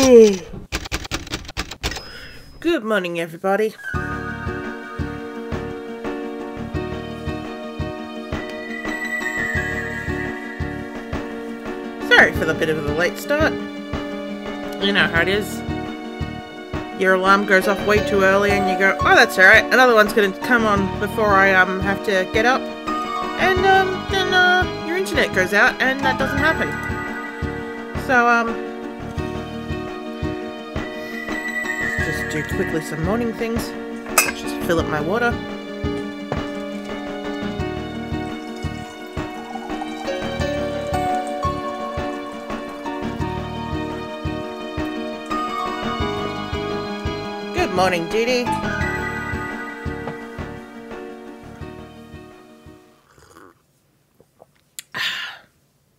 Good morning, everybody. Sorry for the bit of a late start. You know how it is. Your alarm goes off way too early and you go, oh, that's alright, another one's going to come on before I have to get up. And then your internet goes out and that doesn't happen. So, just do quickly some morning things. Just fill up my water. Good morning, Dee Dee.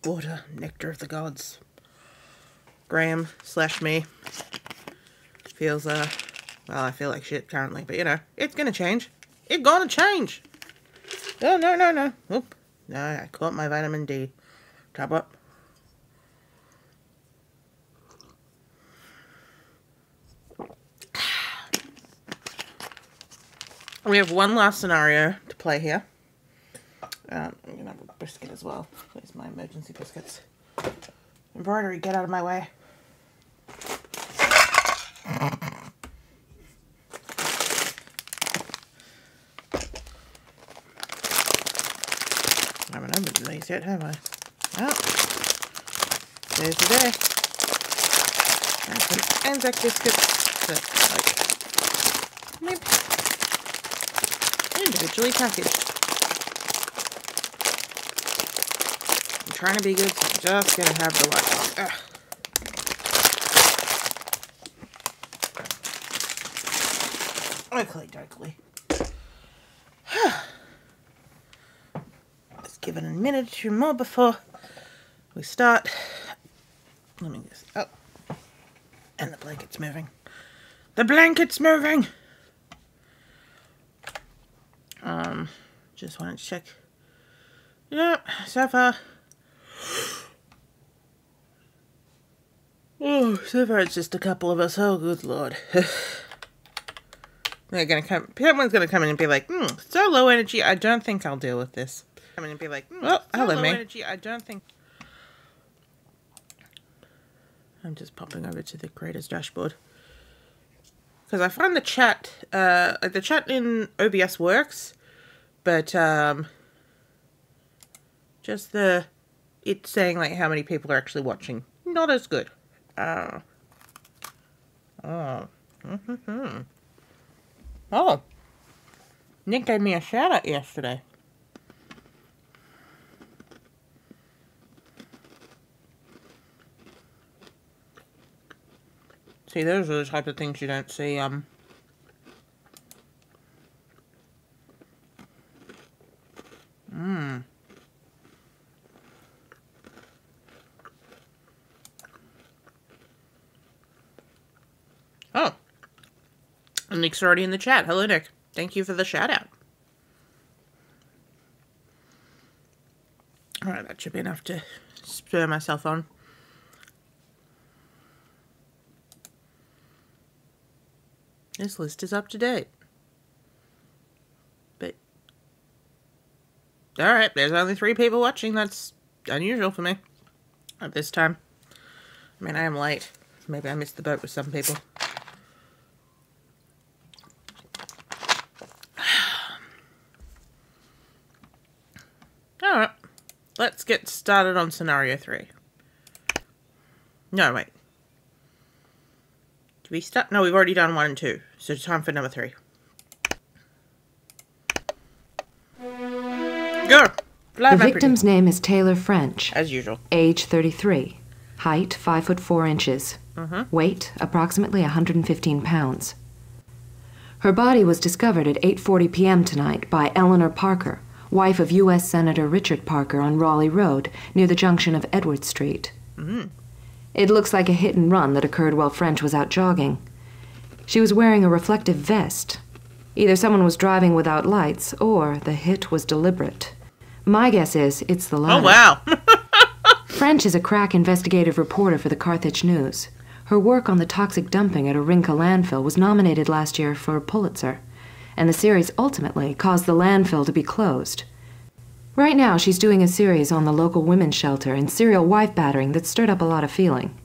Water, nectar of the gods. Graham / me. Feels, well, I feel like shit currently, but you know, it's gonna change. It's gonna change! Oh, no. Oop. No, I caught my vitamin D. Top up. We have one last scenario to play here. I'm gonna have a biscuit as well. Where's my emergency biscuits? Embroidery, get out of my way. I haven't opened these yet, have I? Oh. There's the day. And some Anzac biscuits that, like, individually packaged. I'm trying to be good, so I'm just gonna have the light on. Oakley dokley. Let's give it a minute or two more before we start. Let me just, oh. And the blanket's moving. The blanket's moving! Just wanted to check. Yep, so far. Oh, so far it's just a couple of us. Oh, good lord. They're gonna come. Someone's gonna come in and be like, so low energy, I don't think I'll deal with this. Come in and be like, oh, hello, low energy, I don't think. I'm just popping over to the creator's dashboard. Because I find the chat in OBS works, but, just it's saying, like, how many people are actually watching. Not as good. Oh. Oh. Nick gave me a shout out yesterday. See, those are the type of things you don't see, Oh. Nick's already in the chat. Hello, Nick. Thank you for the shout out. Alright, that should be enough to spur myself on. This list is up to date. But, alright, there's only 3 people watching. That's unusual for me at this time. I mean, I am late. Maybe I missed the boat with some people. Alright, let's get started on scenario 3. No, wait. Did we start? No, we've already done 1 and 2. So time for number 3. Go! The victim's name is Taylor French. As usual. Age 33. Height 5 foot 4 inches. Weight approximately 115 pounds. Her body was discovered at 8:40 p.m. tonight by Eleanor Parker, wife of U.S. Senator Richard Parker, on Raleigh Road, near the junction of Edward Street. It looks like a hit and run that occurred while French was out jogging. She was wearing a reflective vest. Either someone was driving without lights, or the hit was deliberate. My guess is it's the latter. Oh, wow. French is a crack investigative reporter for the Carthage News. Her work on the toxic dumping at Orinka landfill was nominated last year for a Pulitzer, and the series ultimately caused the landfill to be closed. Right now, she's doing a series on the local women's shelter and serial wife battering that stirred up a lot of feeling.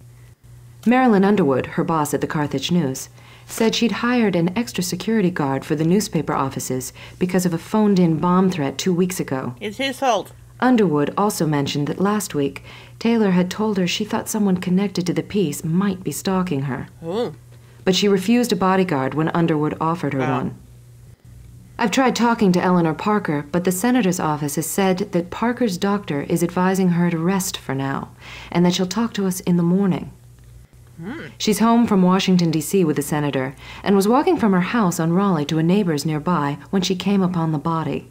Marilyn Underwood, her boss at the Carthage News, said she'd hired an extra security guard for the newspaper offices because of a phoned-in bomb threat 2 weeks ago. It's his fault. Underwood also mentioned that last week, Taylor had told her she thought someone connected to the piece might be stalking her. Ooh. But she refused a bodyguard when Underwood offered her one. I've tried talking to Eleanor Parker, but the senator's office has said that Parker's doctor is advising her to rest for now, and that she'll talk to us in the morning. She's home from Washington, D.C. with the senator, and was walking from her house on Raleigh to a neighbor's nearby when she came upon the body.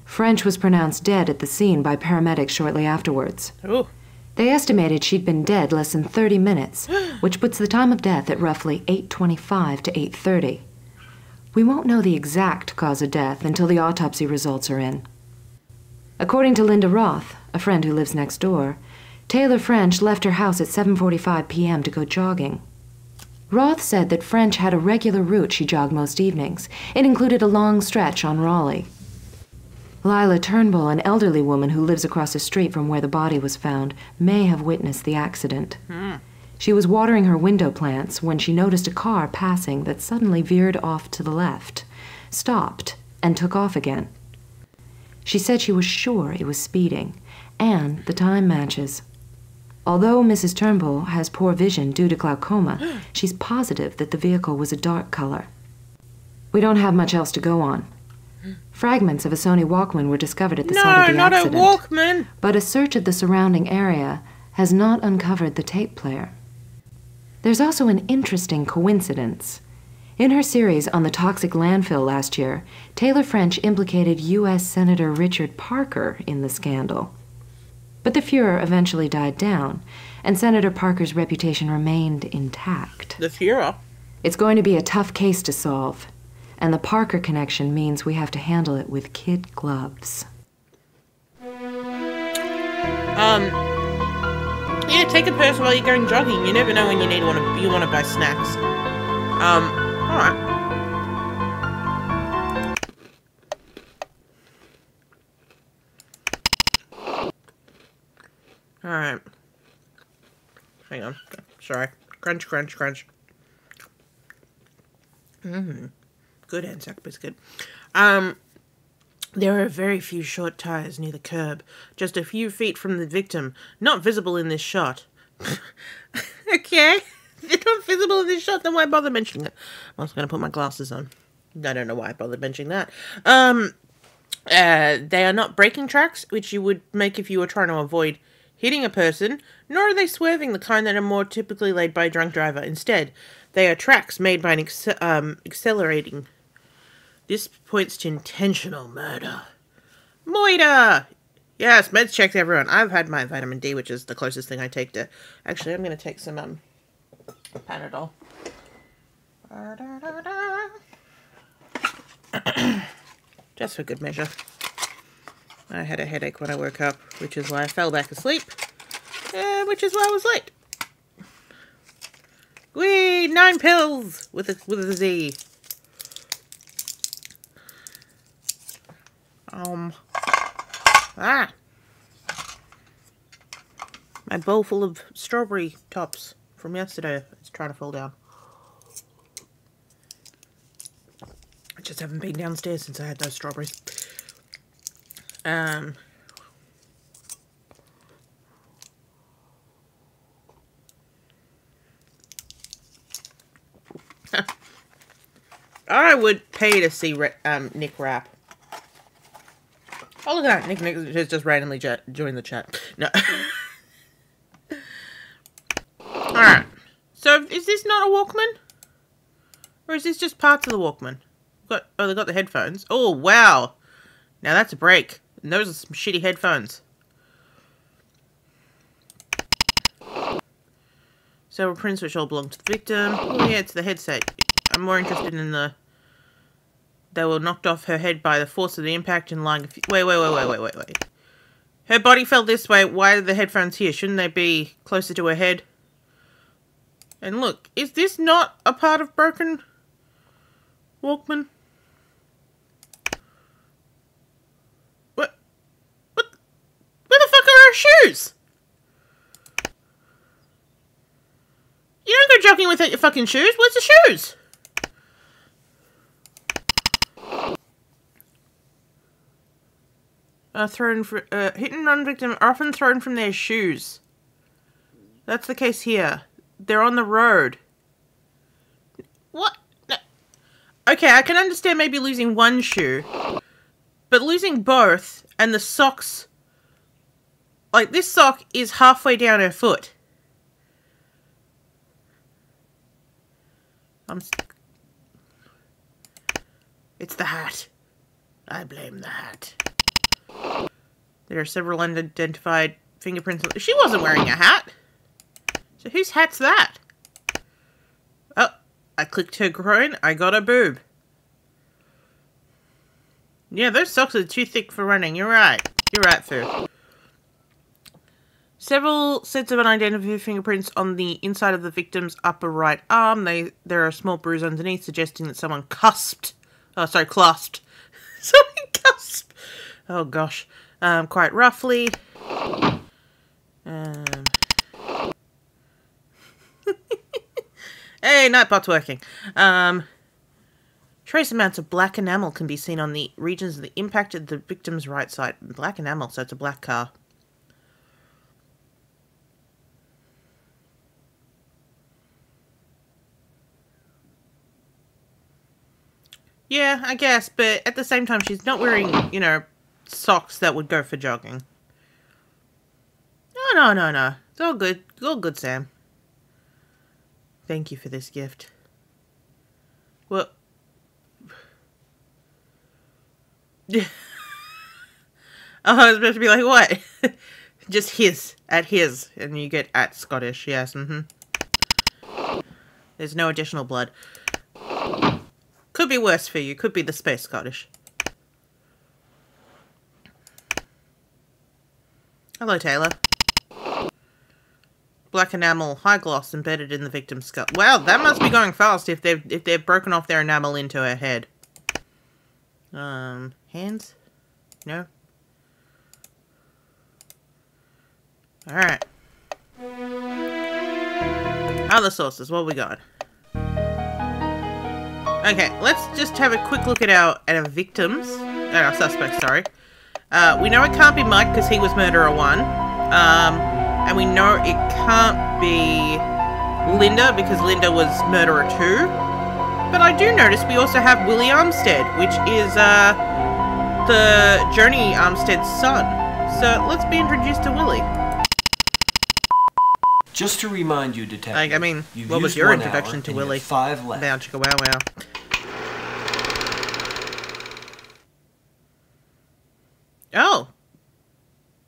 French was pronounced dead at the scene by paramedics shortly afterwards. Ooh. They estimated she'd been dead less than 30 minutes, which puts the time of death at roughly 8:25 to 8:30. We won't know the exact cause of death until the autopsy results are in. According to Linda Roth, a friend who lives next door, Taylor French left her house at 7:45 p.m. to go jogging. Roth said that French had a regular route she jogged most evenings. It included a long stretch on Raleigh. Lila Turnbull, an elderly woman who lives across the street from where the body was found, may have witnessed the accident. She was watering her window plants when she noticed a car passing that suddenly veered off to the left, stopped, and took off again. She said she was sure it was speeding, and the time matches. Although Mrs. Turnbull has poor vision due to glaucoma, she's positive that the vehicle was a dark color. We don't have much else to go on. Fragments of a Sony Walkman were discovered at the site of the accident. No, not a Walkman! But a search of the surrounding area has not uncovered the tape player. There's also an interesting coincidence. In her series on the toxic landfill last year, Taylor French implicated U.S. Senator Richard Parker in the scandal. But the furor eventually died down, and Senator Parker's reputation remained intact. The furor? It's going to be a tough case to solve, and the Parker connection means we have to handle it with kid gloves. Yeah, take a purse while you're going jogging. You never know when you want to buy snacks. Alright. Alright. Hang on. Sorry. Crunch, crunch, crunch. Good Anzac biscuit. There are very few short tires near the curb, just a few feet from the victim, not visible in this shot. Okay. They're not visible in this shot, then why bother mentioning it? I'm also going to put my glasses on. I don't know why I bothered mentioning that. They are not braking tracks, which you would make if you were trying to avoid hitting a person, nor are they swerving, the kind that are more typically laid by a drunk driver. Instead, they are tracks made by an accelerating. This points to intentional murder. Moida! Yes, meds checked, everyone. I've had my vitamin D, which is the closest thing I take to... Actually, I'm going to take some, Panadol. Just for good measure. I had a headache when I woke up, which is why I fell back asleep. Which is why I was late. Whee! 9 pills! With a Z. My bowl full of strawberry tops from yesterday. It's trying to fall down. I just haven't been downstairs since I had those strawberries. I would pay to see Nick rap. Oh, look at that. Nick has just randomly joined the chat. No. Alright. So, is this not a Walkman? Or is this just parts of the Walkman? They got the headphones. Oh, wow. Now that's a break. And those are some shitty headphones. Several prints which all belong to the victim. Oh, yeah, it's the headset. I'm more interested in the... They were knocked off her head by the force of the impact and lying... Wait. Her body fell this way. Why are the headphones here? Shouldn't they be closer to her head? And look, is this not a part of broken Walkman? What? Where the fuck are her shoes? You don't go jogging without your fucking shoes. Where's the shoes? Hit and run victims are often thrown from their shoes. That's the case here. They're on the road. What? No. Okay, I can understand maybe losing one shoe, but losing both and the socks... Like, this sock is halfway down her foot. It's the hat. I blame the hat. There are several unidentified fingerprints. She wasn't wearing a hat. So whose hat's that? Oh, I clicked her groin. I got a boob. Yeah, those socks are too thick for running. You're right. You're right, Fu. Several sets of unidentified fingerprints on the inside of the victim's upper right arm. There are a small bruise underneath, suggesting that someone clasped. Someone cusped. Oh gosh. Quite roughly. Hey, Nightbot's working. Trace amounts of black enamel can be seen on the regions that impacted the victim's right side. Black enamel, so it's a black car. Yeah, I guess, but at the same time, she's not wearing, you know, socks that would go for jogging. No. It's all good. It's all good, Sam. Thank you for this gift. Well... I was about to be like, what? Just his. At his. And you get at Scottish, yes, There's no additional blood. Could be worse for you. Could be the Space Scottish. Hello, Taylor. Black enamel, high gloss embedded in the victim's skull. Wow, that must be going fast if they've broken off their enamel into her head. Hands? No? Alright. Other sources, what we got? Okay, let's just have a quick look at our victims. Our suspects, sorry. We know it can't be Mike because he was murderer 1. And we know it can't be Linda because Linda was murderer 2. But I do notice we also have Willie Armstead, which is the Joni Armstead's son. So let's be introduced to Willie. Just to remind you, Detective. Like, I mean, what was your introduction to Willie? 5 left. Wow, chicka wow wow.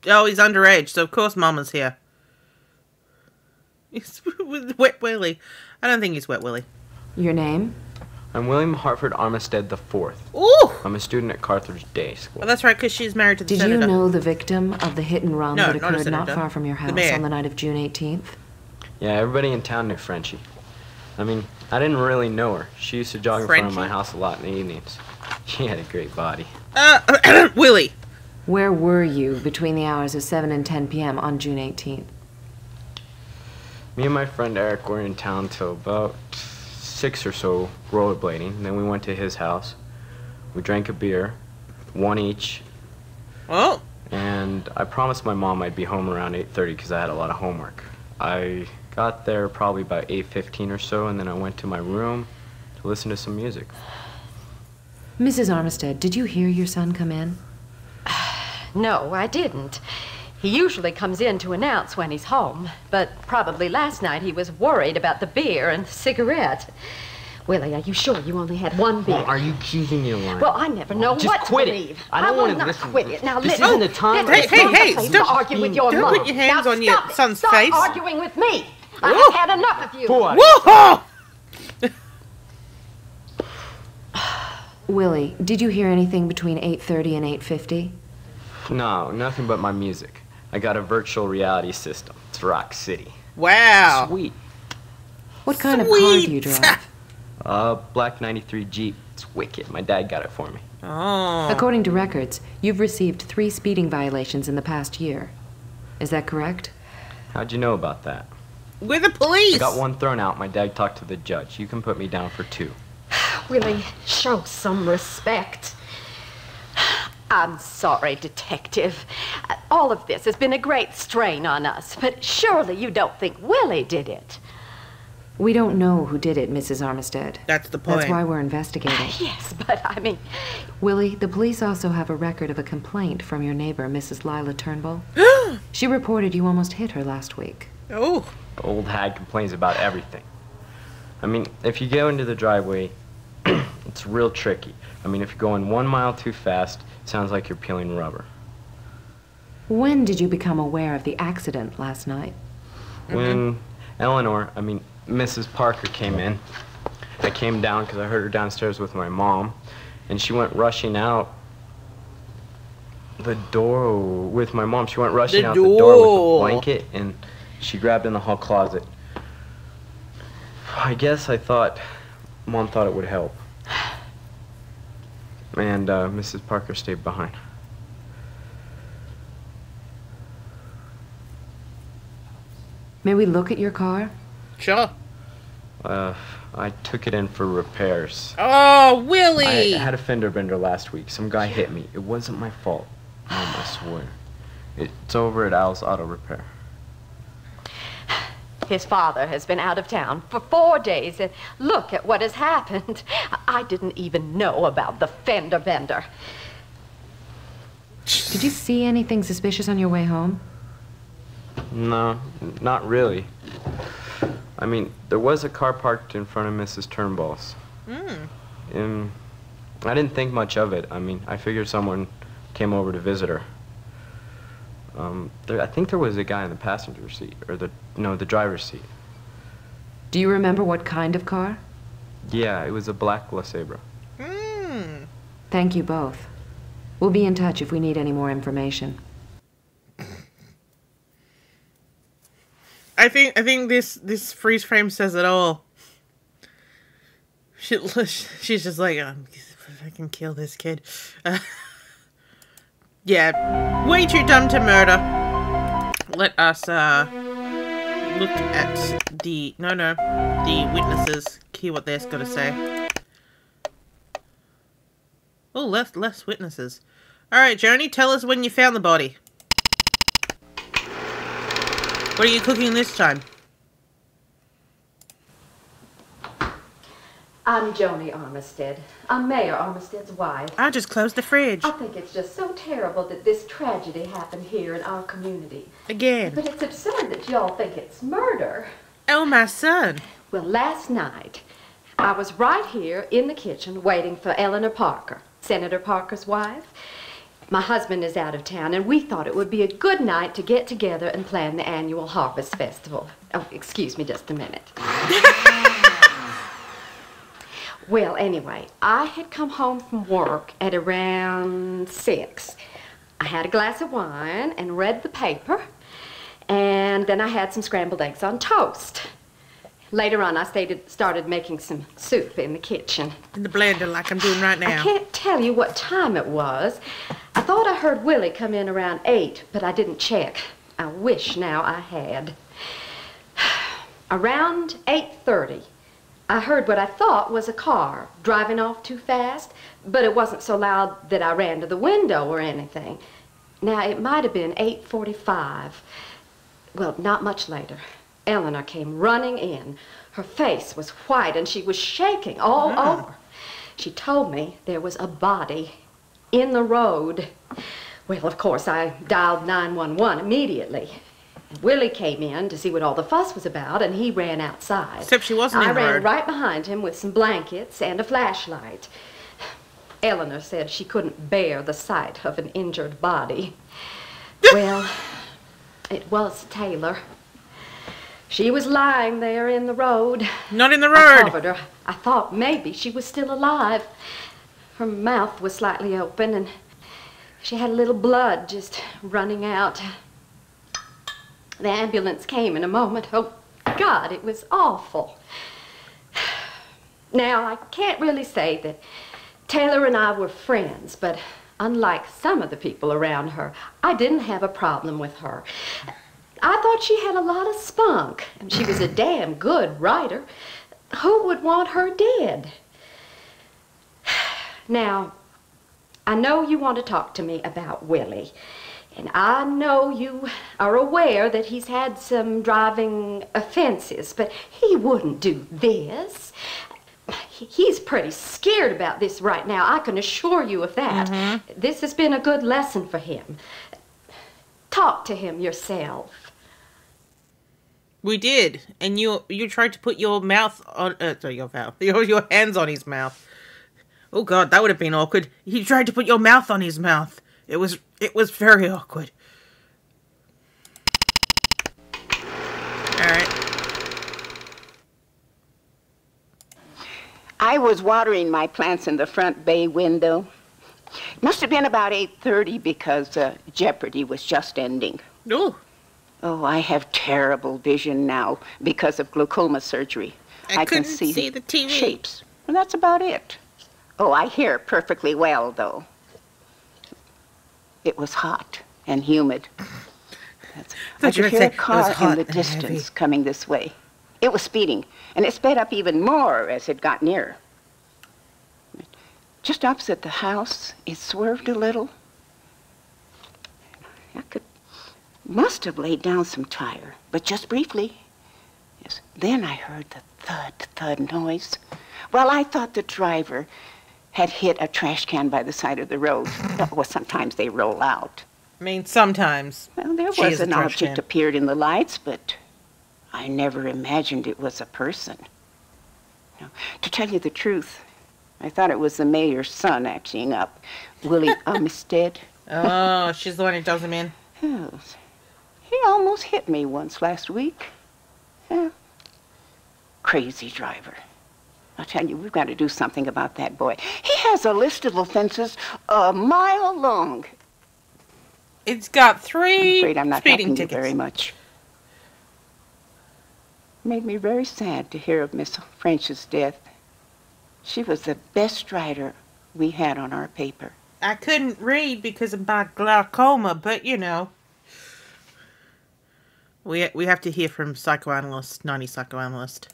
Oh, he's underage, so of course Mama's here. He's Wet Willie. I don't think he's Wet Willie. Your name? I'm William Hartford Armistead IV. Ooh! I'm a student at Carthage Day School. Well, that's right, because she's married to the senator. Did you know the victim of the hit and run that occurred not far from your house mayor. on the night of June 18th? Yeah, everybody in town knew Frenchie. I mean, I didn't really know her. She used to jog in front of my house a lot in the evenings. She had a great body. Willie. Where were you between the hours of 7 and 10 p.m. on June 18th? Me and my friend Eric were in town till about 6 or so, rollerblading. Then we went to his house. We drank a beer, 1 each. Oh. And I promised my mom I'd be home around 8:30 because I had a lot of homework. I got there probably about 8:15 or so, and then I went to my room to listen to some music. Mrs. Armistead, did you hear your son come in? No, I didn't. He usually comes in to announce when he's home, but probably last night he was worried about the beer and the cigarette. Willie, are you sure you only had 1 beer? Well, are you keeping me alive? Well, I never know Just what quit to it. believe. I don't want to will listen. not quit it. Now, this listen. isn't the time. Hey, stop. Argue with your Don't mom. put your hands now, on your stop son's stop face. arguing with me. I've had enough of you. Whoa! Willie, did you hear anything between 8:30 and 8:50? No, nothing but my music. I got a virtual reality system. It's Rock City. Wow. Sweet. What kind of car do you Sweet. drive? Black 93 Jeep. It's wicked. My dad got it for me. Oh. According to records, you've received 3 speeding violations in the past year. Is that correct? How'd you know about that? We're the police. I got one thrown out. My dad talked to the judge. You can put me down for 2. Willie, show some respect. I'm sorry, Detective. All of this has been a great strain on us, but surely you don't think Willie did it. We don't know who did it, Mrs. Armistead. That's the point. That's why we're investigating. Yes, but I mean... Willie, the police also have a record of a complaint from your neighbor, Mrs. Lila Turnbull. She reported you almost hit her last week. Oh. The old hag complains about everything. I mean, if you go into the driveway, it's real tricky. I mean, if you're going 1 mile too fast, it sounds like you're peeling rubber. When did you become aware of the accident last night? When Mrs. Parker came in, I came down because I heard her downstairs with my mom, and she went rushing out the door with my mom. She went rushing out the door with a blanket, and she grabbed in the hall closet. I guess Mom thought it would help. And Mrs. Parker stayed behind. May we look at your car? Sure. I took it in for repairs. Oh, Willie! I had a fender bender last week. Some guy hit me. It wasn't my fault. Mom, I swear. It's over at Al's Auto Repair. His father has been out of town for 4 days, and look at what has happened. I didn't even know about the fender bender. Did you see anything suspicious on your way home? No, not really. I mean, there was a car parked in front of Mrs. Turnbull's. I didn't think much of it. I mean, I figured someone came over to visit her. I think there was a guy in the passenger seat, or the driver's seat. Do you remember what kind of car? Yeah, it was a black LeSabre. Thank you both. We'll be in touch if we need any more information. I think this freeze frame says it all. She's just like, if I can kill this kid. Yeah, way too dumb to murder. Let us look at the witnesses. Hear what they're gonna say. Oh, less witnesses. All right, Joni, tell us when you found the body. What are you cooking this time? I'm Joni Armistead. I'm Mayor Armistead's wife. I just closed the fridge. I think it's just so terrible that this tragedy happened here in our community. Again. But it's absurd that y'all think it's murder. Oh, my son. Well, last night, I was right here in the kitchen waiting for Eleanor Parker, Senator Parker's wife. My husband is out of town, and we thought it would be a good night to get together and plan the annual Harvest Festival. Oh, excuse me just a minute. Well, anyway, I had come home from work at around 6. I had a glass of wine and read the paper, and then I had some scrambled eggs on toast. Later on, I started making some soup in the kitchen. In the blender like I'm doing right now. I can't tell you what time it was. I thought I heard Willie come in around 8, but I didn't check. I wish now I had. Around 8:30, I heard what I thought was a car driving off too fast, but it wasn't so loud that I ran to the window or anything. Now, it might have been 8:45. Well, not much later. Eleanor came running in. Her face was white and she was shaking all over. She told me there was a body in the road. Well, of course, I dialed 911 immediately. Willie came in to see what all the fuss was about, and he ran outside. Except she wasn't in the road. I ran right behind him with some blankets and a flashlight. Eleanor said she couldn't bear the sight of an injured body. Well, it was Taylor. She was lying there in the road. Not in the road. I covered her. I thought maybe she was still alive. Her mouth was slightly open, and she had a little blood just running out. The ambulance came in a moment. Oh, God, it was awful. Now, I can't really say that Taylor and I were friends, but unlike some of the people around her, I didn't have a problem with her. I thought she had a lot of spunk, and she was a damn good writer. Who would want her dead? Now, I know you want to talk to me about Willie, and I know you are aware that he's had some driving offenses, but he wouldn't do this. He's pretty scared about this right now, I can assure you of that. This has been a good lesson for him. Talk to him yourself. We did, and you tried to put your mouth on, your hands on his mouth. Oh God, that would have been awkward. You tried to put your mouth on his mouth. It was very awkward. Alright. I was watering my plants in the front bay window. It must have been about 8:30 because Jeopardy was just ending. Oh. Oh, I have terrible vision now because of glaucoma surgery. I can couldn't see the TV. Shapes. And that's about it. Oh, I hear perfectly well, though. It was hot and humid. I could hear a car in the distance coming this way. It was speeding, and it sped up even more as it got nearer. Just opposite the house, it swerved a little. Must have laid down some tire, but just briefly. Yes. Then I heard the thud noise. Well, I thought the driver had hit a trash can by the side of the road. Well, sometimes they roll out. I mean, sometimes. Well, there was an object appeared in the lights, but I never imagined it was a person. Now, to tell you the truth, I thought it was the mayor's son acting up, Willie Umstead. Oh, she's the one who does him in. Yes. He almost hit me once last week. Yeah. Crazy driver. I'll tell you, we've got to do something about that boy. He has a list of offenses a mile long. It's got 3 I'm afraid I'm not speeding helping tickets. you very much. It made me very sad to hear of Miss French's death. She was the best writer we had on our paper. I couldn't read because of my glaucoma, but you know. We have to hear from psychoanalyst, 90 psychoanalyst.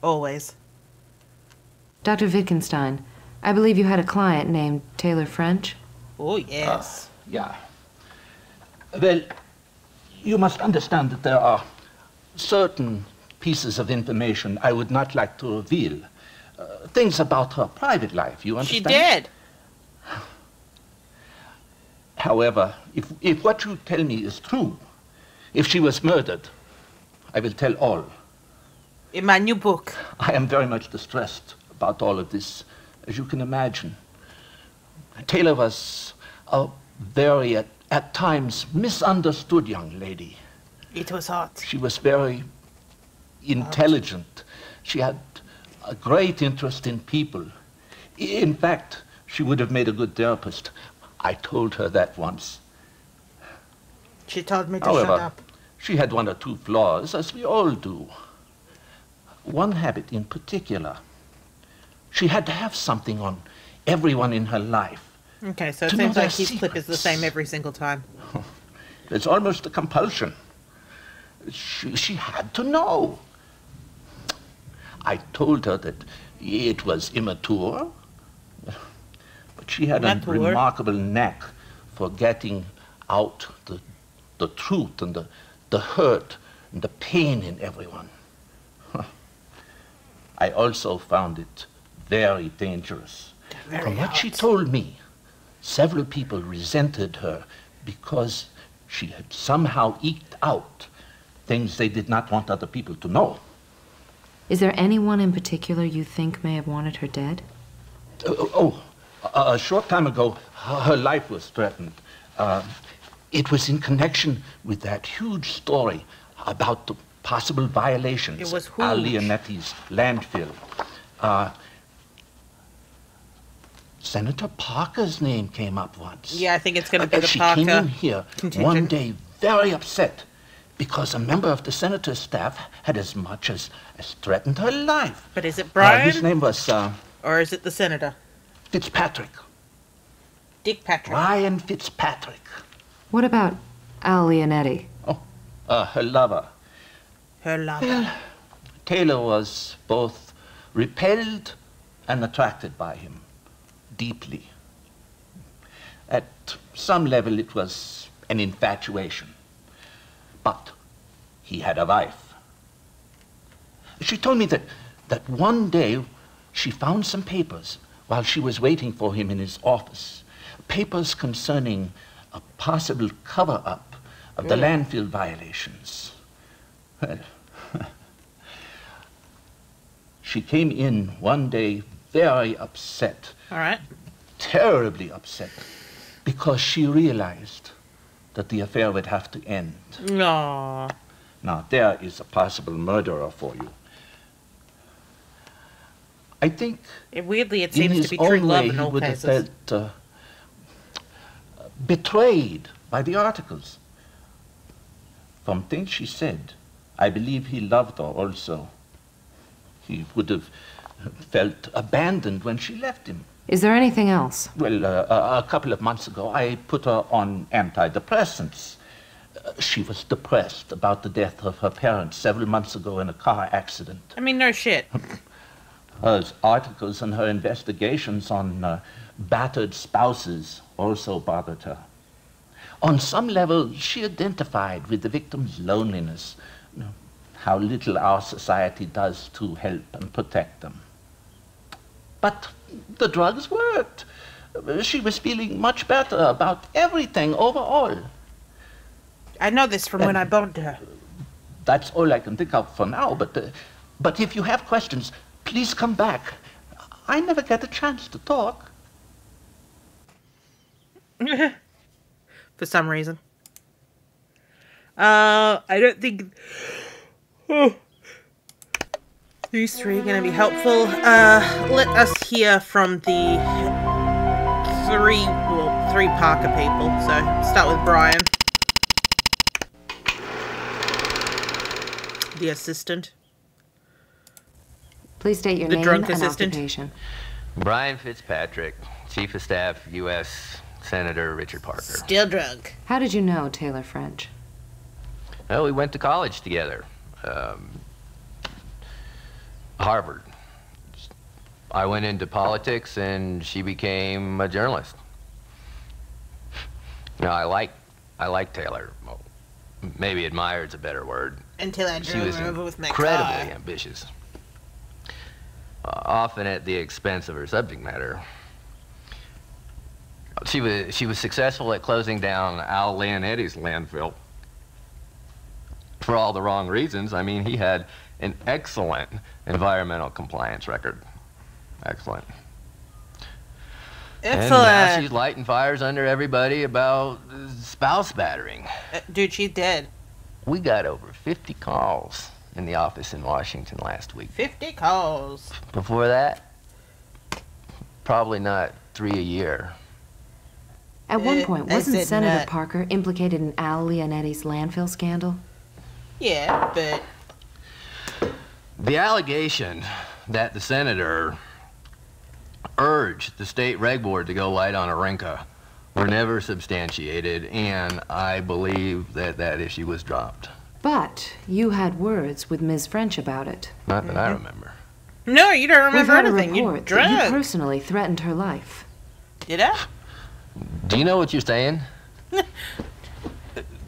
Always. Dr. Wittgenstein, I believe you had a client named Taylor French? Oh, yes. Yeah. Well, you must understand that there are certain pieces of information I would not like to reveal. Things about her private life, you understand? She did. However, if what you tell me is true, if she was murdered, I will tell all. In my new book. I am very much distressed about all of this, as you can imagine. Taylor was a very, at times, misunderstood young lady. It was hot. She was very intelligent. She had a great interest in people. In fact, she would have made a good therapist. I told her that once. She told me to However, shut up. she had 1 or 2 flaws, as we all do. One habit in particular. She had to have something on everyone in her life. Okay, so it to know seems like their his clip is the secrets. same every single time. It's almost a compulsion. She had to know. I told her that it was immature, but she had a remarkable knack for getting out the truth and the hurt and the pain in everyone. I also found it very dangerous. From what she told me, several people resented her because she had somehow eked out things they did not want other people to know. Is there anyone in particular you think may have wanted her dead? A short time ago, her life was threatened. It was in connection with that huge story about the possible violations It was of Al huge. Leonetti's landfill. Senator Parker's name came up once. Yeah, I think it's going to be the She Parker came in here contingent. one day very upset because a member of the senator's staff had as much as threatened her life. But is it Brian? His name was Or is it the senator? Fitzpatrick. Dick Patrick. Brian Fitzpatrick. What about Al Leonetti? Her lover. Her lover. Well, Taylor was both repelled and attracted by him deeply. At some level, it was an infatuation. But he had a wife. She told me that one day she found some papers while she was waiting for him in his office. Papers concerning a possible cover-up of the landfill violations. Well, she came in one day very upset. All right. Terribly upset, because she realized that the affair would have to end. Aww. Now, there is a possible murderer for you. I think Weirdly, it in seems his to be true own love way in he all would have cases. felt betrayed by the articles. From things she said, I believe he loved her also. He would have felt abandoned when she left him. Is there anything else? Well, a couple of months ago, I put her on antidepressants. She was depressed about the death of her parents several months ago in a car accident. I mean, no shit. Her articles and her investigations on battered spouses also bothered her. On some level, she identified with the victim's loneliness, how little our society does to help and protect them. But the drugs worked. She was feeling much better about everything overall. I know this from when I boned her. That's all I can think of for now, but if you have questions, please come back. I never get a chance to talk. For some reason. I don't think these three are going to be helpful. Let us hear from the three Parker people. So, start with Brian. The assistant. Please state your The name drunk and assistant. occupation. Brian Fitzpatrick, Chief of Staff, U.S. Senator Richard Parker. Still drunk. How did you know Taylor French? Well, we went to college together. Harvard. I went into politics and she became a journalist. You know, I like Taylor. Well, maybe admired's a better word. Until I She drove was her over with my incredibly car. ambitious. Often at the expense of her subject matter. She was successful at closing down Al Leonetti's landfill for all the wrong reasons. I mean, he had an excellent environmental compliance record. Excellent. And now Excellent. she's lighting fires under everybody about spouse battering. Dude, she's dead. We got over 50 calls in the office in Washington last week. 50 calls. Before that, probably not 3 a year. At one point, I wasn't said Senator nut. Parker implicated in Al Leonetti's landfill scandal? Yeah, but The allegation that the senator urged the state reg board to go light on Arinka were never substantiated, and I believe that that issue was dropped. But you had words with Ms. French about it. Not that I remember. no, you don't We've remember had a anything. You report that you drunk. personally threatened her life. Did I? Do you know what you're saying?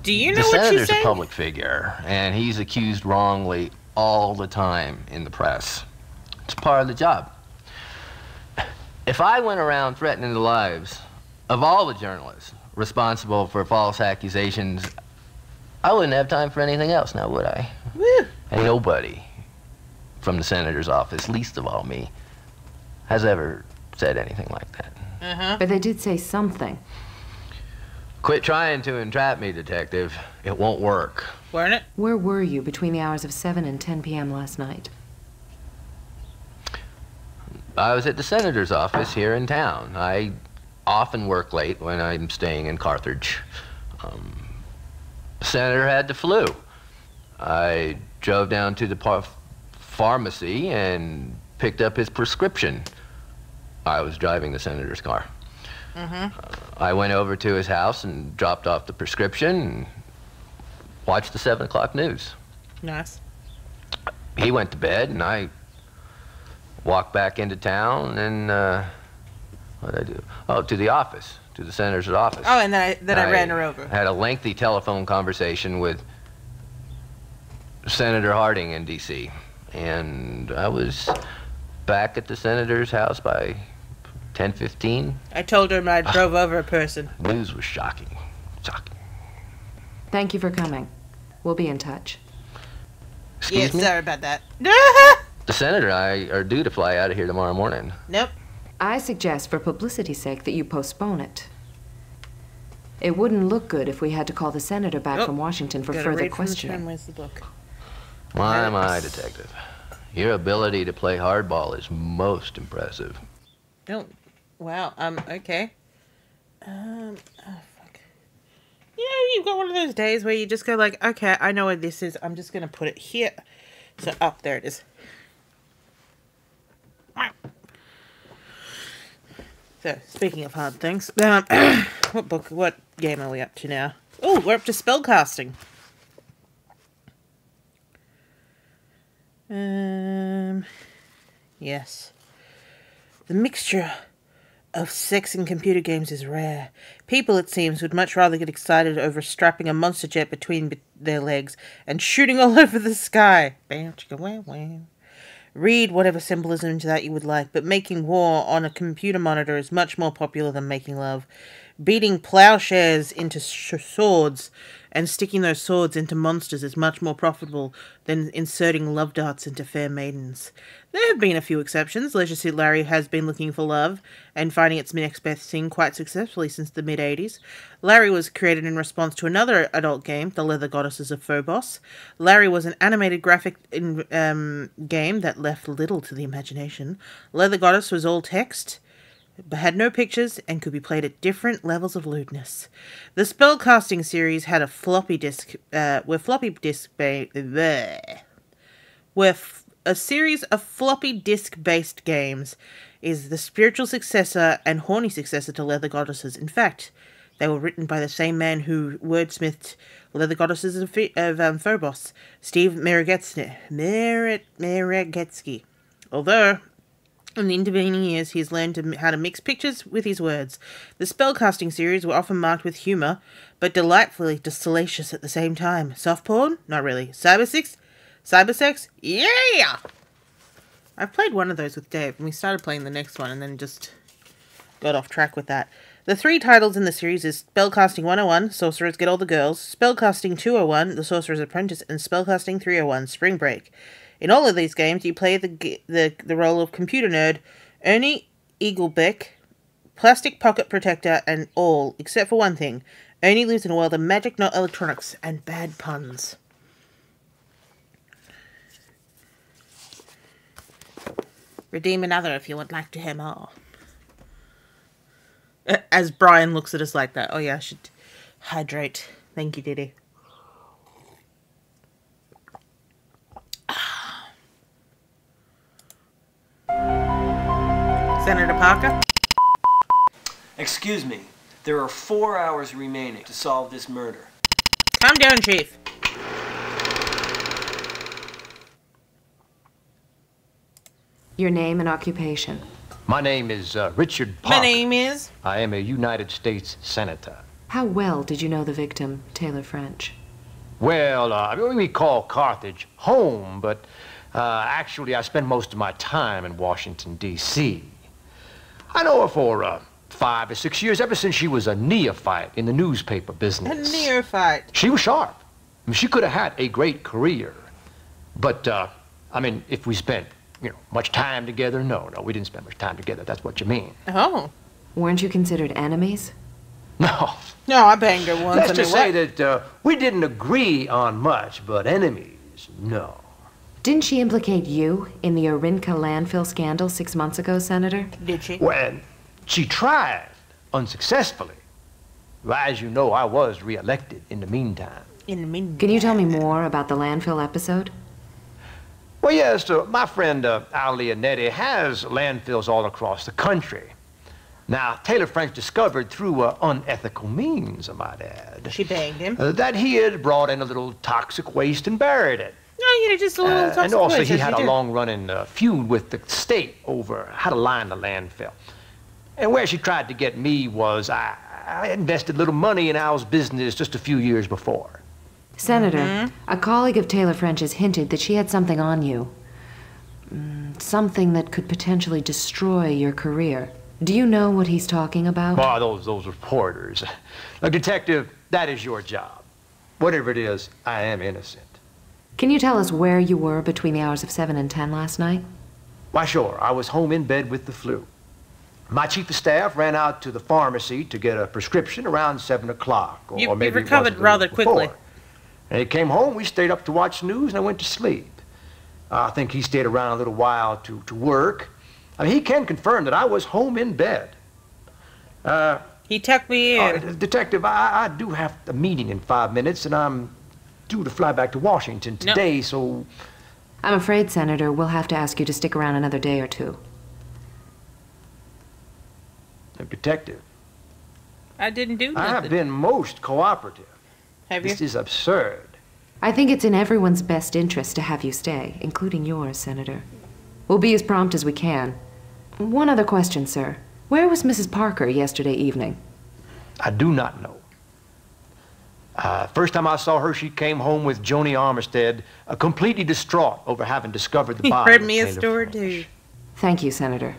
Do you The know what you're senator's a saying? public figure, and he's accused wrongly all the time in the press. It's part of the job. If I went around threatening the lives of all the journalists responsible for false accusations, I wouldn't have time for anything else now, would I? Woo. And nobody from the senator's office, least of all me, has ever said anything like that. But they did say something. Quit trying to entrap me, detective. It won't work. Weren't it? Where were you between the hours of 7 and 10 p.m. last night? I was at the senator's office here in town. I often work late when I'm staying in Carthage. The senator had the flu. I drove down to the pharmacy and picked up his prescription. I was driving the senator's car. I went over to his house and dropped off the prescription and watched the 7 o'clock news. Nice. He went to bed, and I walked back into town, and what did I do? Oh, to the office, to the senator's office. Oh, and then I ran her over. Had a lengthy telephone conversation with Senator Harding in D.C., and I was back at the senator's house by 10:15. I told her I drove over a person. News was shocking. Shocking. Thank you for coming. We'll be in touch. Excuse me? Sorry about that. The senator and I are due to fly out of here tomorrow morning. Nope. I suggest, for publicity's sake, that you postpone it. It wouldn't look good if we had to call the senator back from Washington for further questioning. Where's the book? My, detective. Your ability to play hardball is most impressive. Don't. Wow. Okay. Oh, fuck. You know, you've got one of those days where you just go like, okay, I know what this is. I'm just going to put it here. So, up there it is. So, speaking of hard things, what game are we up to now? Oh, we're up to spellcasting. Yes. The mixture of sex and computer games is rare. People, it seems, would much rather get excited over strapping a monster jet between their legs and shooting all over the sky. Bam, chicka, wham, wham. Read whatever symbolism into that you would like, but making war on a computer monitor is much more popular than making love. Beating plowshares into swords and sticking those swords into monsters is much more profitable than inserting love darts into fair maidens. There have been a few exceptions. Leisure Suit Larry has been looking for love and finding its next best thing quite successfully since the mid-80s. Larry was created in response to another adult game, The Leather Goddesses of Phobos. Larry was an animated graphic game that left little to the imagination. Leather Goddess was all text, but had no pictures and could be played at different levels of lewdness. The spellcasting series had a floppy disk, a series of floppy disk-based games is the spiritual successor and horny successor to Leather Goddesses. In fact, they were written by the same man who wordsmithed Leather Goddesses of Phobos, Steve Meragetsky. Although, in the intervening years, he has learned how to mix pictures with his words. The spellcasting series were often marked with humour, but delightfully salacious at the same time. Soft porn? Not really. Cybersex? Yeah! I've played one of those with Dave, and we started playing the next one, and then just got off track with that. The 3 titles in the series is Spellcasting 101, Sorcerers Get All the Girls, Spellcasting 201, The Sorcerer's Apprentice, and Spellcasting 301, Spring Break. In all of these games, you play the role of computer nerd Ernie Eaglebeck, plastic pocket protector, and all, except for one thing. Ernie lives in a world of magic, not electronics, and bad puns. Redeem another if you would like to hear more. As Brian looks at us like that. Oh yeah, I should hydrate. Thank you, Diddy. Senator Parker? Excuse me. There are 4 hours remaining to solve this murder. Calm down, Chief. Your name and occupation. My name is Richard Parker. My name is... I am a United States Senator. How well did you know the victim, Taylor French? Well, we call Carthage home, but actually I spend most of my time in Washington, D.C. I know her for 5 or 6 years, ever since she was a neophyte in the newspaper business. A neophyte. She was sharp. I mean, she could have had a great career. But, I mean, if we spent, much time together, no, we didn't spend much time together. That's what you mean. Oh. Weren't you considered enemies? No. No, I banged her once. Let's just say that we didn't agree on much, but enemies, no. Didn't she implicate you in the Orinka landfill scandal 6 months ago, Senator? Did she? Well, she tried, unsuccessfully. Well, as you know, I was reelected in the meantime. Can you tell me more about the landfill episode? Well, yes, my friend Al Leonetti has landfills all across the country. Now, Taylor French discovered through unethical means, I might add. She begged him. That he had brought in a little toxic waste and buried it. No, just a little toxic and also waste, he as had you a do. long-running feud with the state over how to line the landfill. And where she tried to get me was I invested little money in Al's business just a few years before. Senator, a colleague of Taylor French's hinted that she had something on you. Something that could potentially destroy your career. Do you know what he's talking about? Oh, those reporters. Look, Detective, that is your job. Whatever it is, I am innocent. Can you tell us where you were between the hours of 7 and 10 last night? Why, sure. I was home in bed with the flu. My chief of staff ran out to the pharmacy to get a prescription around 7 o'clock. You maybe it was recovered a little rather quickly. before. And he came home, we stayed up to watch the news, and I went to sleep. I think he stayed around a little while to work. I mean, he can confirm that I was home in bed. He tucked me in. Detective, I do have a meeting in 5 minutes, and I'm due to fly back to Washington today, so... I'm afraid, Senator, we'll have to ask you to stick around another day or two. Detective, I didn't do I nothing. have been most cooperative. Have you? This is absurd. I think it's in everyone's best interest to have you stay, including yours, Senator. We'll be as prompt as we can. One other question, sir. Where was Mrs. Parker yesterday evening? I do not know. First time I saw her, she came home with Joni Armistead, completely distraught over having discovered the He body read of me a Taylor story, French. too. Thank you, Senator.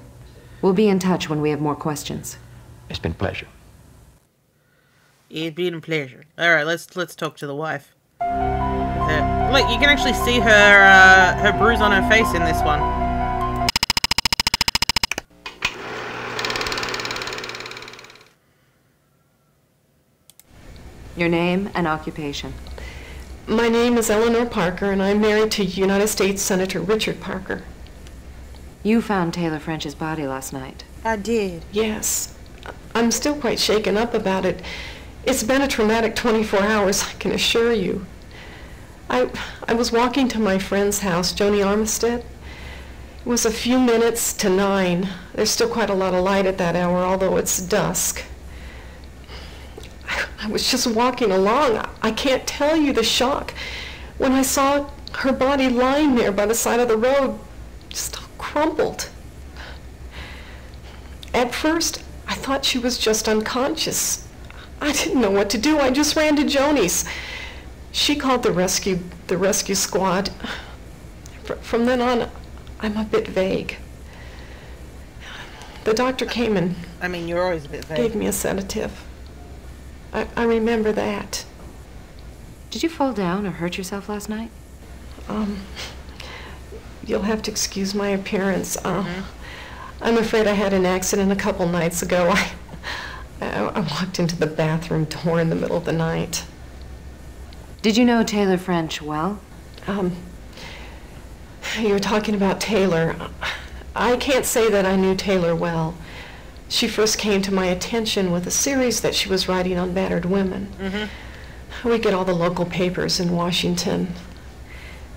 We'll be in touch when we have more questions. It's been a pleasure. It's been a pleasure. All right, let's talk to the wife. Look, you can actually see her bruise on her face in this one. Your name and occupation. My name is Eleanor Parker, and I'm married to United States Senator Richard Parker. You found Taylor French's body last night. I did. Yes. I'm still quite shaken up about it. It's been a traumatic 24 hours, I can assure you. I was walking to my friend's house, Joni Armistead. It was a few minutes to 9. There's still quite a lot of light at that hour, although it's dusk. I was just walking along. I can't tell you the shock when I saw her body lying there by the side of the road, just all crumpled. At first, I thought she was just unconscious. I didn't know what to do. I just ran to Joni's. She called the rescue squad. From then on, I'm a bit vague. The doctor came and I mean, you're always a bit vague. gave me a sedative. I remember that. Did you fall down or hurt yourself last night? You'll have to excuse my appearance. I'm afraid I had an accident a couple nights ago. I walked into the bathroom door in the middle of the night. Did you know Taylor French well? You're talking about Taylor. I can't say that I knew Taylor well. She first came to my attention with a series that she was writing on battered women. We get all the local papers in Washington.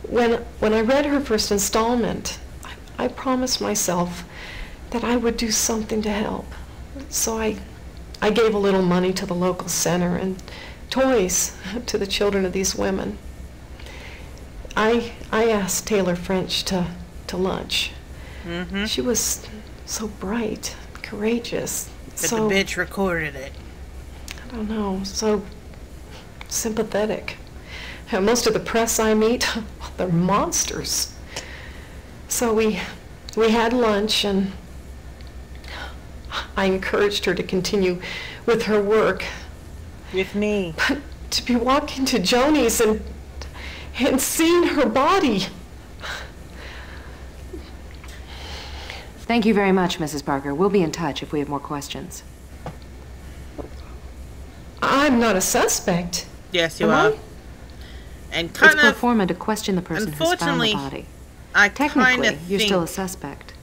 When I read her first installment, I promised myself that I would do something to help. So I gave a little money to the local center and toys to the children of these women. I asked Taylor French to lunch. She was so bright, courageous. But so, the bitch recorded it. I don't know, so sympathetic. Most of the press I meet, they're monsters. So we had lunch, and I encouraged her to continue with her work. With me. But to be walking to Joni's and seeing her body. Thank you very much, Mrs. Parker. We'll be in touch if we have more questions. I'm not a suspect. Yes, you Am are. I? And It's kind pro of, forma to question the person who's found the unfortunately, body. I kind Technically, of you're think... still a suspect.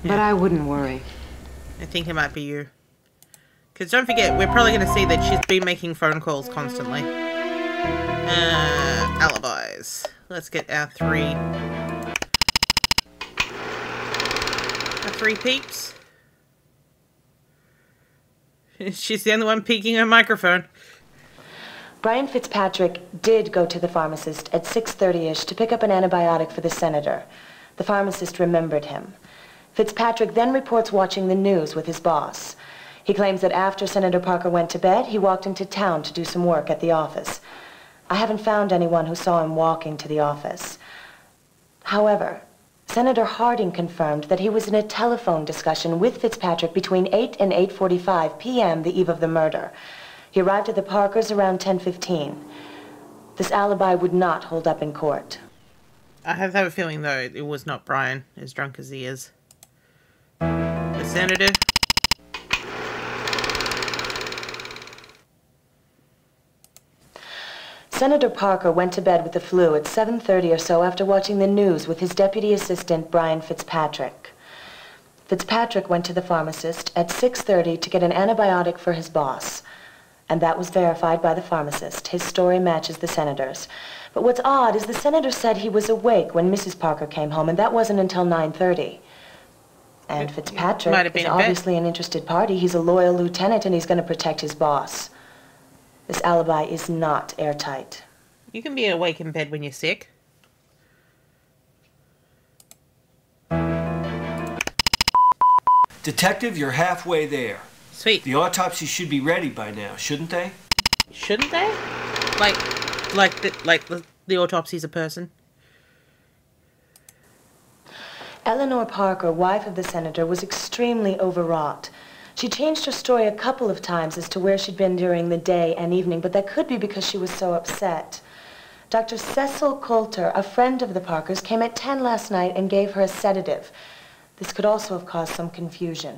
But I wouldn't worry. I think it might be you. Because don't forget, we're probably going to see that she's been making phone calls constantly. Alibis. Let's get our three peeps. She's the only one peeking her microphone. Brian Fitzpatrick did go to the pharmacist at 6:30-ish to pick up an antibiotic for the senator. The pharmacist remembered him. Fitzpatrick then reports watching the news with his boss. He claims that after Senator Parker went to bed, he walked into town to do some work at the office. I haven't found anyone who saw him walking to the office. However, Senator Harding confirmed that he was in a telephone discussion with Fitzpatrick between 8 and 8:45 p.m. the eve of the murder. He arrived at the Parkers around 10:15. This alibi would not hold up in court. I have a feeling, though, it was not Brian, as drunk as he is. The senator... Senator Parker went to bed with the flu at 7:30 or so after watching the news with his deputy assistant, Brian Fitzpatrick. Fitzpatrick went to the pharmacist at 6:30 to get an antibiotic for his boss. And that was verified by the pharmacist. His story matches the senator's. But what's odd is the senator said he was awake when Mrs. Parker came home, and that wasn't until 9:30. And Fitzpatrick is obviously an interested party. He's a loyal lieutenant, and he's going to protect his boss. This alibi is not airtight. You can be awake in bed when you're sick. Detective, you're halfway there. Sweet. The autopsy should be ready by now, shouldn't they? Shouldn't they? Like the autopsy's a person? Eleanor Parker, wife of the senator, was extremely overwrought. She changed her story a couple of times as to where she'd been during the day and evening, but that could be because she was so upset. Dr. Cecil Coulter, a friend of the Parkers, came at 10 last night and gave her a sedative. This could also have caused some confusion.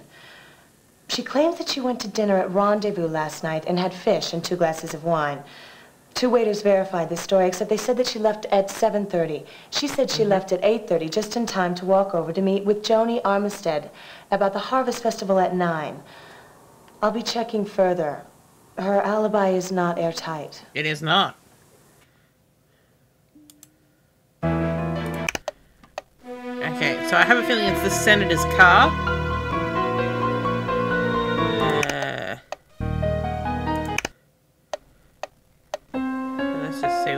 She claims that she went to dinner at Rendezvous last night and had fish and 2 glasses of wine. 2 waiters verified this story, except they said that she left at 7:30. She said she left at 8:30, just in time to walk over to meet with Joni Armistead about the Harvest Festival at 9. I'll be checking further. Her alibi is not airtight. It is not. Okay, so I have a feeling it's the senator's car. Let's just see.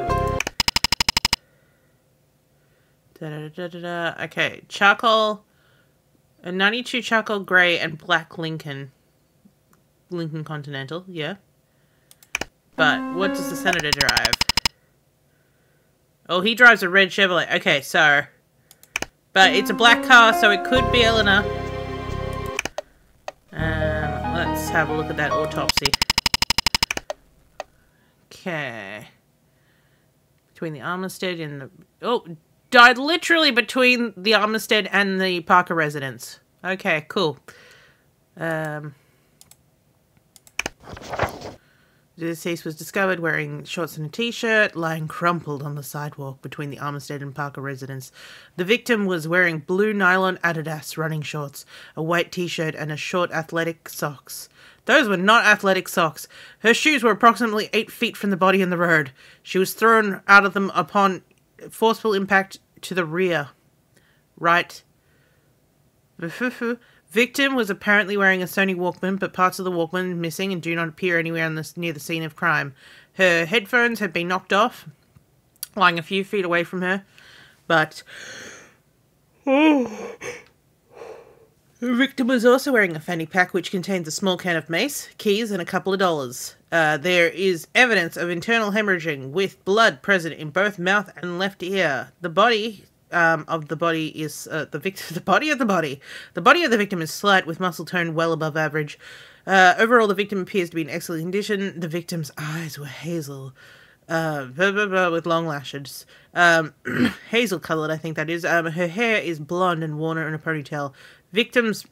Okay, charcoal, a 92 charcoal grey and black Lincoln Continental, yeah. But what does the senator drive? Oh, he drives a red Chevrolet. Okay, so, but it's a black car, so it could be Eleanor. Let's have a look at that autopsy. Okay. Between the Armistead and the... Oh, died literally between the Armistead and the Parker residence. Okay, cool. The deceased was discovered wearing shorts and a t-shirt, lying crumpled on the sidewalk between the Armistead and Parker residence. The victim was wearing blue nylon Adidas running shorts, a white t-shirt, and a short athletic socks. Those were not athletic socks. Her shoes were approximately 8 feet from the body in the road. She was thrown out of them upon forceful impact to the rear. Right. Victim was apparently wearing a Sony Walkman, but parts of the Walkman missing and do not appear anywhere near the scene of crime. Her headphones had been knocked off, lying a few feet away from her, but... The victim was also wearing a fanny pack which contains a small can of mace, keys, and a couple of dollars. There is evidence of internal hemorrhaging with blood present in both mouth and left ear. The body of the body of the victim is slight with muscle tone well above average. Overall, the victim appears to be in excellent condition. The victim's eyes were hazel, with long lashes. Hazel coloured, I think that is. Her hair is blonde and worn in a ponytail. Victims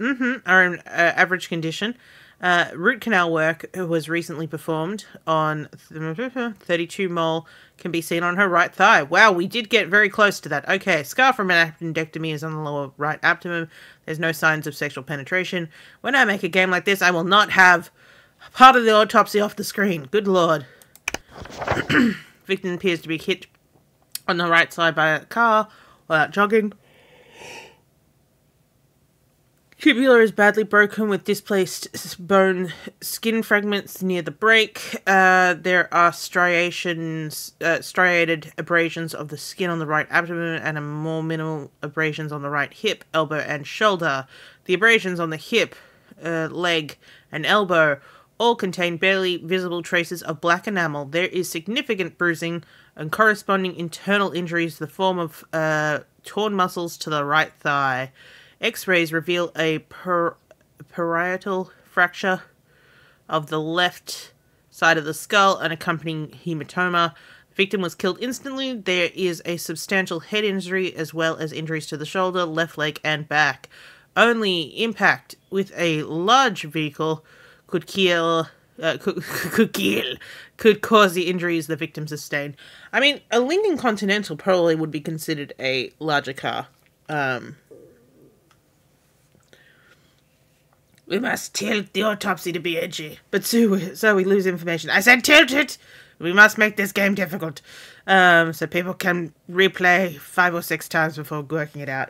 are in average condition. Root canal work was recently performed on 32 mole can be seen on her right thigh. Wow, we did get very close to that. Okay, scar from an appendectomy is on the lower right abdomen. There's no signs of sexual penetration. When I make a game like this, I will not have part of the autopsy off the screen. Good lord. Victim appears to be hit on the right side by a car while out jogging. Tubula is badly broken with displaced bone skin fragments near the break. There are striated abrasions of the skin on the right abdomen and a more minimal abrasions on the right hip, elbow, and shoulder. The abrasions on the hip, leg, and elbow all contain barely visible traces of black enamel. There is significant bruising and corresponding internal injuries to the form of torn muscles to the right thigh. X-rays reveal a parietal fracture of the left side of the skull and accompanying hematoma. The victim was killed instantly. There is a substantial head injury as well as injuries to the shoulder, left leg, and back. Only impact with a large vehicle could cause the injuries the victim sustained. I mean, a Lincoln Continental probably would be considered a larger car. We must tilt the autopsy to be edgy. But so we lose information. I said tilt it! We must make this game difficult. So people can replay 5 or 6 times before working it out.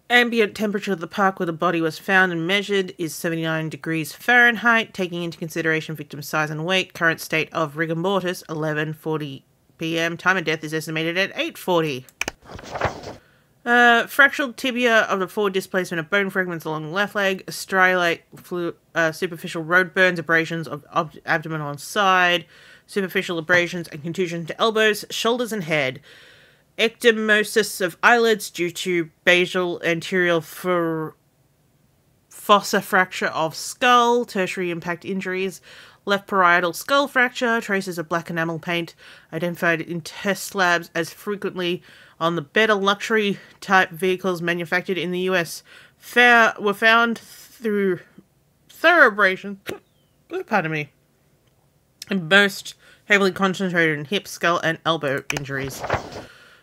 Ambient temperature of the park where the body was found and measured is 79 degrees Fahrenheit, taking into consideration victim's size and weight. Current state of rigor mortis, 11:40 p.m. Time of death is estimated at 8:40. Fractured tibia of the forward displacement of bone fragments along the left leg, striate superficial road burns, abrasions of abdomen on side, superficial abrasions and contusion to elbows, shoulders and head. Ecdymosis of eyelids due to basal anterior fossa fracture of skull, tertiary impact injuries, left parietal skull fracture, traces of black enamel paint identified in test labs as frequently on the better luxury type vehicles manufactured in the US were found through thorough abrasion, pardon me, and most heavily concentrated in hip, skull, and elbow injuries.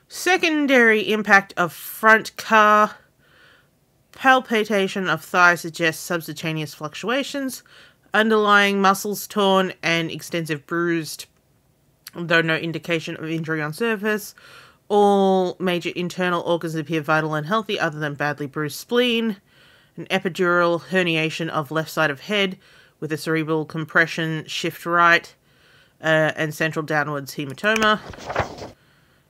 Secondary impact of front car. Palpation of thigh suggests subcutaneous fluctuations. Underlying muscles torn and extensive bruised, though no indication of injury on surface. All major internal organs appear vital and healthy other than badly bruised spleen. An epidural herniation of left side of head with a cerebral compression shift right and central downwards hematoma.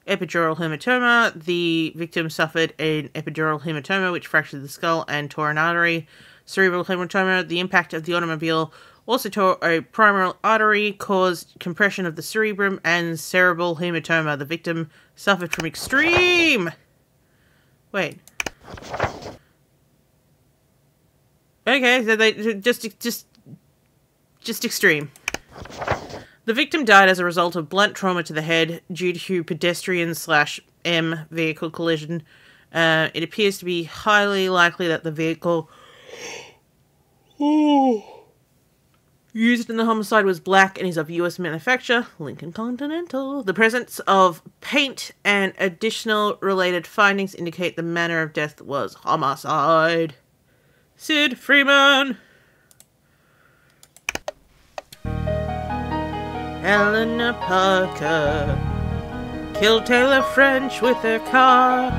Epidural hematoma. The victim suffered an epidural hematoma which fractured the skull and tore an artery. Cerebral hematoma. The impact of the automobile also tore a primary artery, caused compression of the cerebrum and cerebral hematoma. The victim suffered from extreme... Wait. Okay, so they just extreme. The victim died as a result of blunt trauma to the head due to pedestrian/M vehicle collision. It appears to be highly likely that the vehicle used in the homicide was black and is of US manufacture, Lincoln Continental. The presence of paint and additional related findings indicate the manner of death was homicide. Sid Freeman. Eleanor Parker killed Taylor French with her car.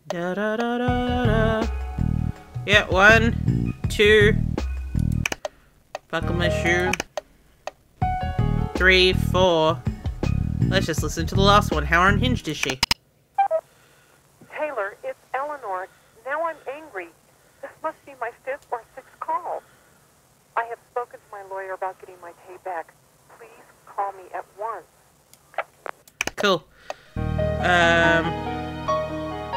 Da da da da da. Yeah, 1, 2. Buckle my shoe. 3, 4. Let's just listen to the last one. How unhinged is she? Taylor, it's Eleanor. Now I'm angry. This must be my 5th or 6th call. I have spoken to my lawyer about getting my pay back. Please call me at once. Cool.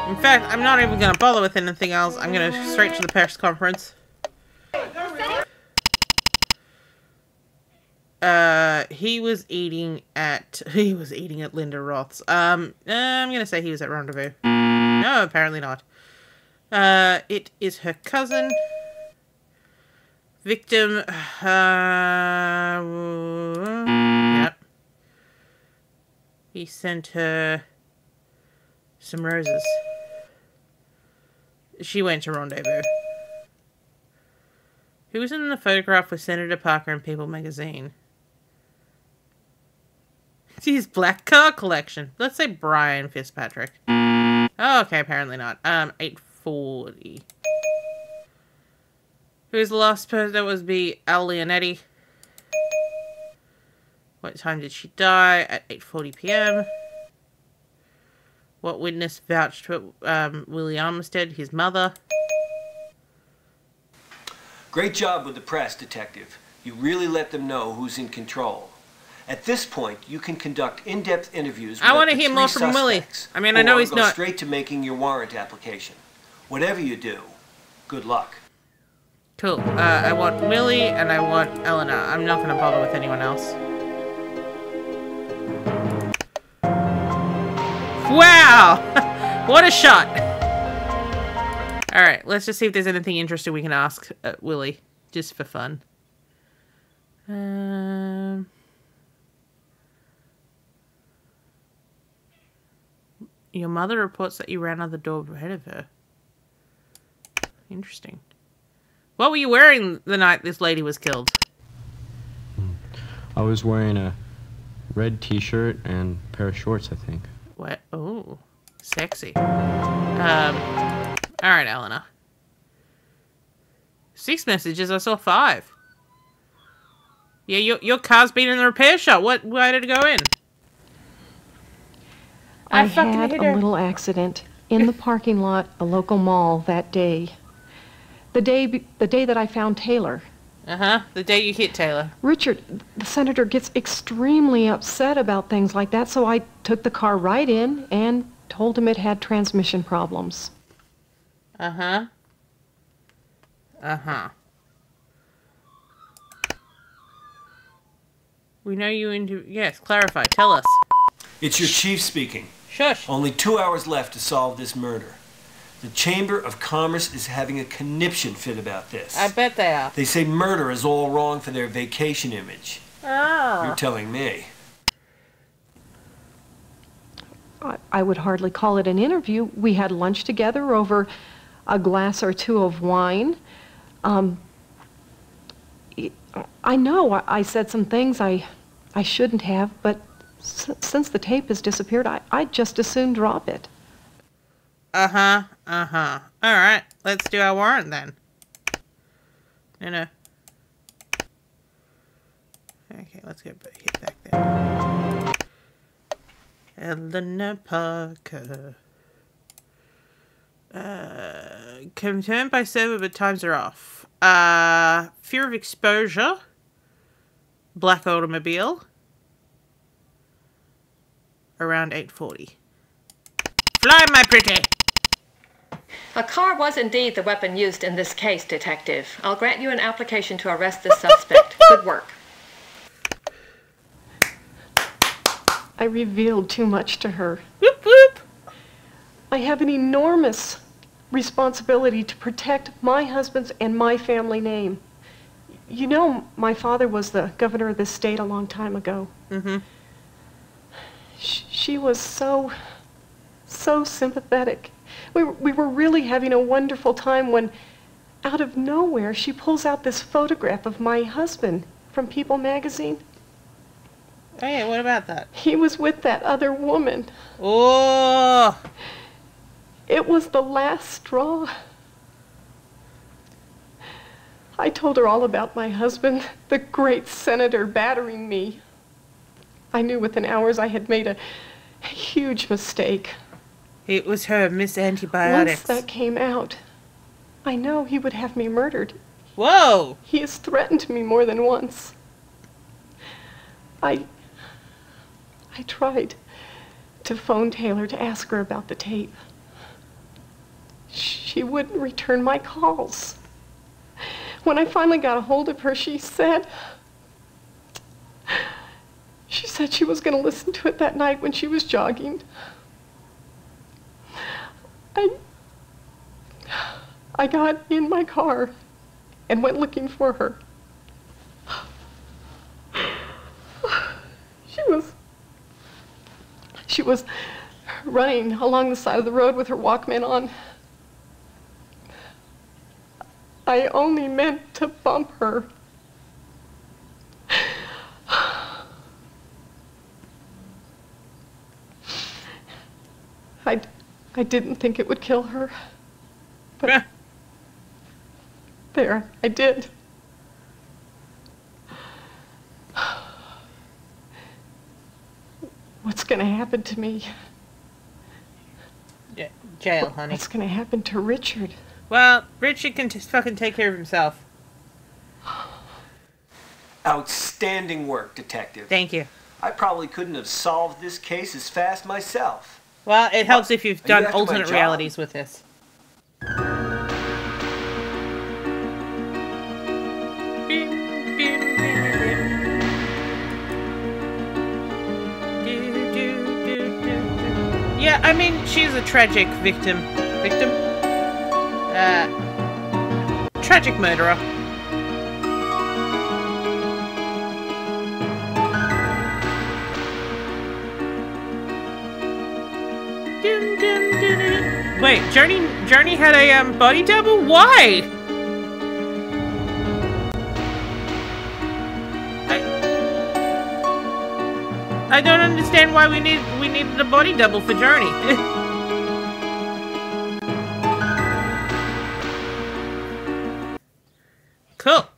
In fact, I'm not even going to bother with anything else. I'm going to straight to the press conference. He was eating at Linda Roth's. I'm gonna say he was at Rendezvous. No, apparently not. It is her cousin. Victim, yep. He sent her some roses. She went to Rendezvous. Who was in the photograph with Senator Parker in People magazine? It's his black car collection. Let's say Brian Fitzpatrick. Oh, okay, apparently not. 8:40. Who's the last person? That was be Al Leonetti. What time did she die? At 8:40 p.m. What witness vouched for Willie Armistead, his mother? Great job with the press, Detective. You really let them know who's in control. At this point, you can conduct in-depth interviews with I want to up hear three more from Willie. suspects, I mean, I know or he's go not... straight to making your warrant application. Whatever you do, good luck. Cool. I want Millie and I want Eleanor. I'm not going to bother with anyone else. Wow! What a shot! Alright, let's just see if there's anything interesting we can ask Willie. Just for fun. Your mother reports that you ran out the door ahead of her. Interesting. What were you wearing the night this lady was killed? I was wearing a red t-shirt and a pair of shorts, I think. What? Oh, sexy. Alright, Eleanor. 6 messages, I saw 5. Yeah, your car's been in the repair shop. Why did it go in? I had a little accident in the parking lot, a local mall that day. The day that I found Taylor. Uh-huh, the day you hit Taylor. Richard, the senator gets extremely upset about things like that, so I took the car right in and told him it had transmission problems. Uh-huh. Uh-huh. We know you into... Yes, clarify. Tell us. It's your chief speaking. Shush. Only 2 hours left to solve this murder. The Chamber of Commerce is having a conniption fit about this. I bet they are. They say murder is all wrong for their vacation image. Oh. You're telling me. I would hardly call it an interview. We had lunch together over a glass or two of wine. I know I said some things I shouldn't have, but since the tape has disappeared, I'd just as soon drop it. Uh-huh, uh-huh. Alright, let's do our warrant then. No. Okay, let's get hit back there. Eleanor Parker. Confirmed by server, but times are off. Fear of exposure. Black automobile. Around 8:40. Fly, my pretty! A car was indeed the weapon used in this case, Detective. I'll grant you an application to arrest this suspect. Good work. I revealed too much to her. Whoop, whoop. I have an enormous responsibility to protect my husband's and my family name. You know, my father was the governor of this state a long time ago. Mm-hmm. She was so sympathetic. We were really having a wonderful time when, out of nowhere, she pulls out this photograph of my husband from People magazine. Oh yeah, what about that? He was with that other woman. Oh! It was the last straw. I told her all about my husband, the great senator battering me. I knew within hours I had made a huge mistake. It was her, Miss Antibiotics. Once that came out, I know he would have me murdered. Whoa! He has threatened me more than once. I tried to phone Taylor to ask her about the tape. She wouldn't return my calls. When I finally got a hold of her, she said, She said she was going to listen to it that night when she was jogging. I got in my car and went looking for her. She was running along the side of the road with her Walkman on. I only meant to bump her. I didn't think it would kill her, but there, I did. What's going to happen to me? Jail, honey. What's going to happen to Richard? Well, Richard can just fucking take care of himself. Outstanding work, Detective. Thank you. I probably couldn't have solved this case as fast myself. Well, it helps if you've done after my alternate job? realities with this. Yeah, I mean, she's a tragic victim. Tragic murderer. Wait, Journey had a body double? Why? I don't understand why we needed a body double for Journey. Cool.